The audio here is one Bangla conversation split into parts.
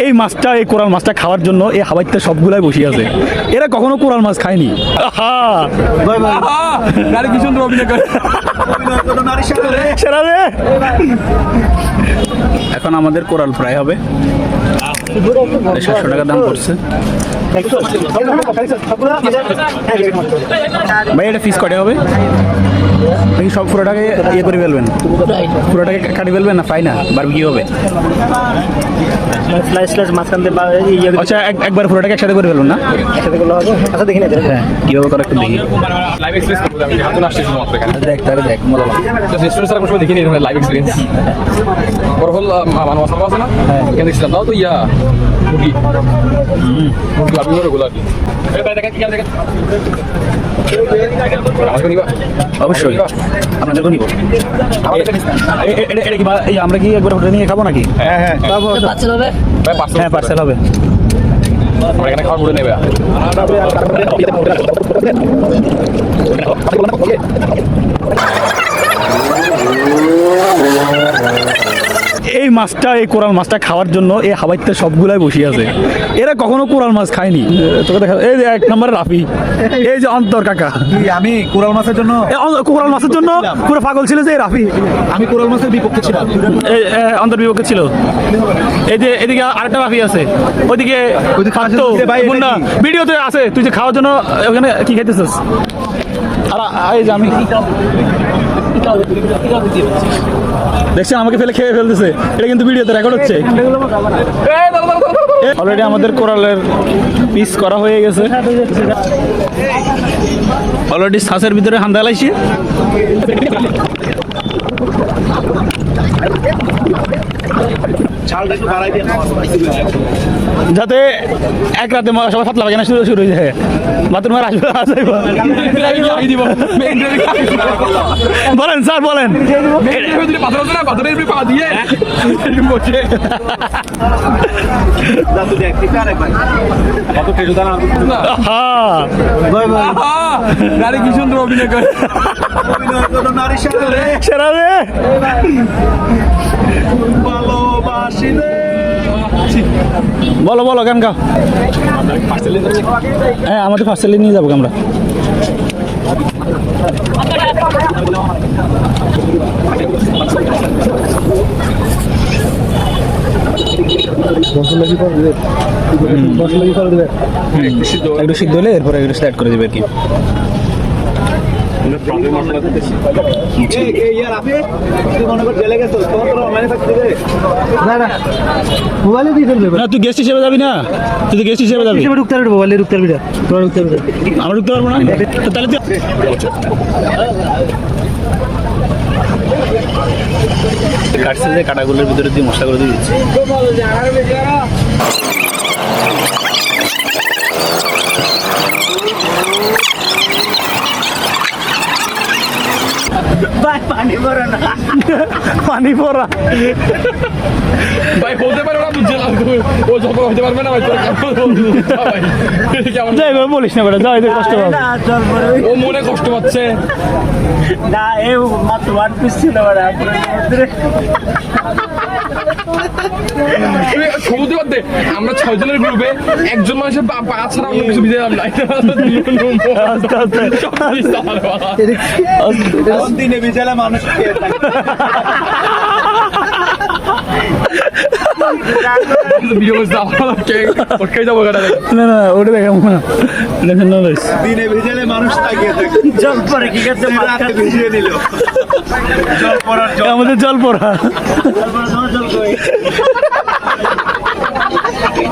এই মাছটা, এই কোরাল মাছটা খাওয়ার জন্য এই হাওয়াইতে সবগুলাই বসে আছে। এরা কখনো কোরাল মাছ খায়নি। কি সুন্দর অভিনয় করে। এখন আমাদের কোরাল ফ্রাই হবে, 700 টাকা দাম পড়ছে। ভাই এটা পিস কটে হবে নাকি সব পুরোটাকে ইয়ে করে ফেলবেন? পুরোটাকে কাটি ফেলবেন না ফ্রাই না বারবিকিউ হবে? আচ্ছা একবার পুরোটাকে একসাথে করে ফেলবেন না? আচ্ছা দেখি না হ্যাঁ কীভাবে করে একটু দেখি। দেখ তাহলে দেখ মজা লাগে। দেখিনি লাইভ এক্সপিরিয়েন্স বড় হল মানে মশলা আছে না এখানে দেখছিলাম তাও তো ইয়া মুরগি মুরগি আপনি ওগুলো আর কি অবশ্যই আপনাদের নিব। আমরা কি একবার হোটেলে নিয়ে খাবো নাকি? হ্যাঁ হ্যাঁ পার্সেল হবে। হ্যাঁ পার্সেল হবে। আমরা এখানে খাওয়ার করে নেবে। এই মাছটা, এই কোরাল মাছটা খাওয়ার জন্য এই হাওয়াইতে সবগুলাই বসে আছে। এরা কখনো কোরাল মাছ খায়নি। তোকে দেখা এই যে 1 নম্বরে রাফি, এই যে অন্তর কাকা। আমি কোরাল মাছের জন্য কোরাল মাছের জন্য পুরো পাগল ছিল যে রাফি। আমি কোরাল মাছের বিপক্ষে ছিলাম। অন্তর বিপক্ষে ছিল। এই যে এদিকে আরেকটা রাফি আছে, ওইদিকে ভিডিওতে আছে। তুই যে খাওয়ার জন্য ওখানে কি খাইতেছিস? আর এই যে আমি দেখছেন আমাকে ফেলে খেয়ে ফেলতেছে। এটা কিন্তু ভিডিওতে রেকর্ড হচ্ছে। অলরেডি আমাদের কোরালের পিস করা হয়ে গেছে। অলরেডি শ্বাসের ভিতরে হান্দা লাইছি। যাতে এক রাতে সবাই ফাতলা পায়খানা শুরু হয়ে যায়। বাথরুমের আসবে। বলেন স্যার বলেন। কি সুন্দর অভিনয় করে। সেরা রে বলো বলো গান গাও। হ্যাঁ আমাদের পার্সেলে নিয়ে যাবো আমরা। একটু সিদ্ধ হলে এরপরে একটু স্টার্ট করে দেবে আর কি। তুই গেস্ট হিসেবে যাবি না? তুই গেস্ট হিসেবে যাবি? ঢুকতে পারবি মোবাইলে, ঢুকতে পারবি না? আমরা ঢুকতে পারবো না? তাহলে তুই কাটছে যে কাটাগুলোর ভিতরে দিয়ে মশলা করে দিয়ে দিচ্ছি। পানি পড়া ভাই বলতে পারে ওরা বুঝছে না। ও যখন হইতে পারবে না যাই বলিস না বেটা, যাই কষ্ট পাবে। ও মনে কষ্ট পাচ্ছে না। এই মাত্র 1 পিস ছিল সমুদ্র মধ্যে আমরা 6 জনের গ্রুপে একজন মানুষের পা ছাড়া অন্য কিছু ভিজে না। দিনে বিজালে মানুষ না না ওটা দেখাবো না। দিনে ভেজালে মানুষ তাকিয়ে থাকে। জল পরে কি করছে? রাতে ভিজিয়ে নিল। জল পড়ার জল আমাদের জল পড়া।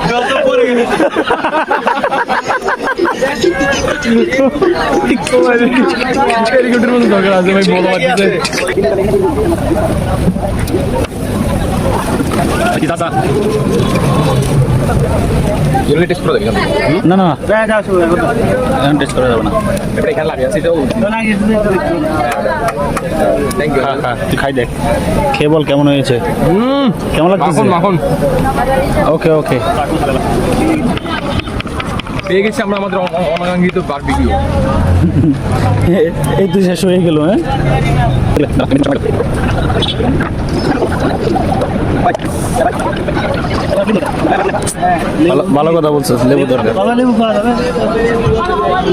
জল তো পড়ে গেছে। হেলিকপ্টারের মতো দরকার আছে ভাই, বলো আছে টেস্ট করে দেখি না না এখন টেস্ট করা যাবে না। এখানে লাগে আছে এটাও। Thank you. তুই খাই দেখ, খেয়ে বল কেমন হয়েছে। কেমন লাগছে? মাখন ওকে ওকে। পেয়ে গেছি আমরা আমাদের অনাকাঙ্ক্ষিত বারবিকিউ। এই তো শেষ হয়ে গেল। হ্যাঁ ভালো কথা বলছিস, লেবু দরকার। বাবা লেবু খাওয়া যাবে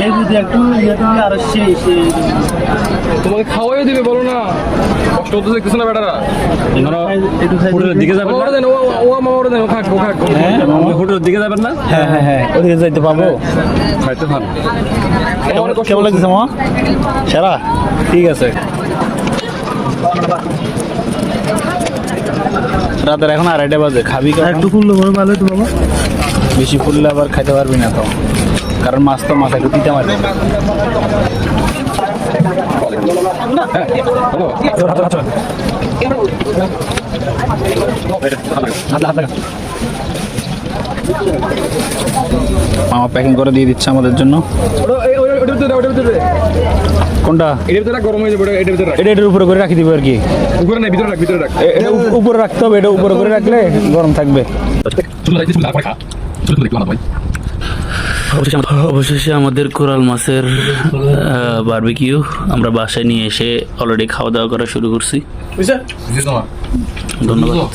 লেবু দিয়ে একটু ইয়ে করলে আরো সেই তোমাকে খাওয়াই দিবে বলো না, কষ্ট হতে দেখতেছ না বেটারা। হোটেলের দিকে যাবেন না? ওরা দেন, ও মামা ওরা দেন, ও খাক, ও খাক। হ্যাঁ, হোটেলের দিকে যাবেন না? হ্যাঁ হ্যাঁ হ্যাঁ, ওদিকে যাইতে পাবো। খাইতে ভালো। কেমন লাগছে মামা? সেরা? ঠিক আছে। রাতের এখন 2:30 বাজে, খাবি কখন? একটু ফুললো বড় ভালো তো বাবা। বেশি ফুললে আবার খাইতে পারবি না তো, কারণ মাছ তো মাথা একটু দিতে পারবে। মামা প্যাকিং করে দিয়ে দিচ্ছে আমাদের জন্য। ওটার ভিতরে, ওটার ভিতরে, কোনটা? এটার ভিতরে রাখ, গরম হয়ে যাবে, এটার ভিতরে রাখ। এটা এটার উপরে করে রাখি দিবে আর কি। উপরে নাই, ভিতরে রাখ, ভিতরে রাখ। এটা উপরে রাখতে হবে, এটা উপরে করে রাখলে গরম থাকবে। অবশেষে আমাদের কোরাল মাছের বারবিকিউ আমরা বাসায় নিয়ে এসে অলরেডি খাওয়া দাওয়া করা শুরু করছি। ধন্যবাদ।